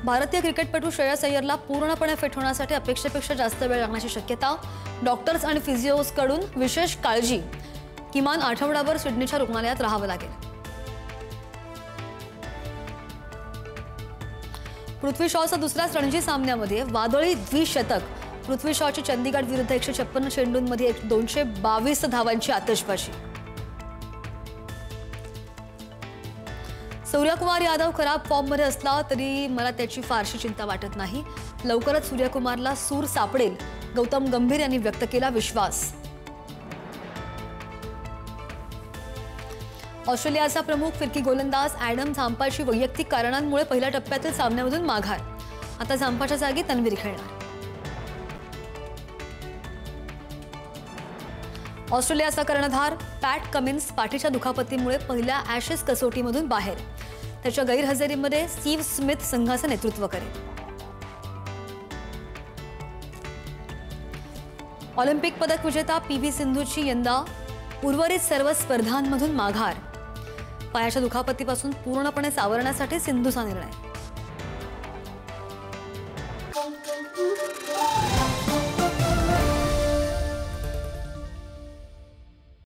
भारतीय क्रिकेटपटू श्रेयस अय्यरला पूर्णपणे फिट होण्यासाठी अपेक्षेपेक्षा जास्त वेळ लागण्याची शक्यता. डॉक्टर्स आणि फिजिओजकडून विशेष काळजी. किमान आठवडाभर सिडनीच्या रुग्णालयात राहावं लागेल. पृथ्वी शॉच्या दुसऱ्याच रणजी सामन्यामध्ये वादळी द्विशतक. पृथ्वी शॉची चंदीगड विरुद्ध 156 चेंडूंमध्ये 222 धावांची आतषबाजी. सूर्यकुमार यादव खराब फॉर्ममध्ये असला तरी मला त्याची फारशी चिंता वाटत नाही. लवकरच सूर्यकुमारला सूर सापडेल, गौतम गंभीर यांनी व्यक्त केला विश्वास. ऑस्ट्रेलियाचा प्रमुख फिरकी गोलंदाज ॲडम झांपाची वैयक्तिक कारणांमुळे पहिल्या टप्प्यातील सामन्यामधून माघार. आता झांपाच्या जागी तन्वीर खेळणार. ऑस्ट्रेलियाचा कर्णधार पॅट कमिन्स पाठीच्या दुखापतीमुळे पहिल्या ॲशेस कसोटीमधून बाहेर. त्याच्या गैरहजेरीमध्ये स्टीव्ह स्मिथ संघाचं नेतृत्व करेल. ऑलिम्पिक पदक विजेता PV सिंधूची यंदा उर्वरित सर्व स्पर्धांमधून माघार. पायाच्या दुखापतीपासून पूर्णपणे सावरण्यासाठी सिंधूचा निर्णय.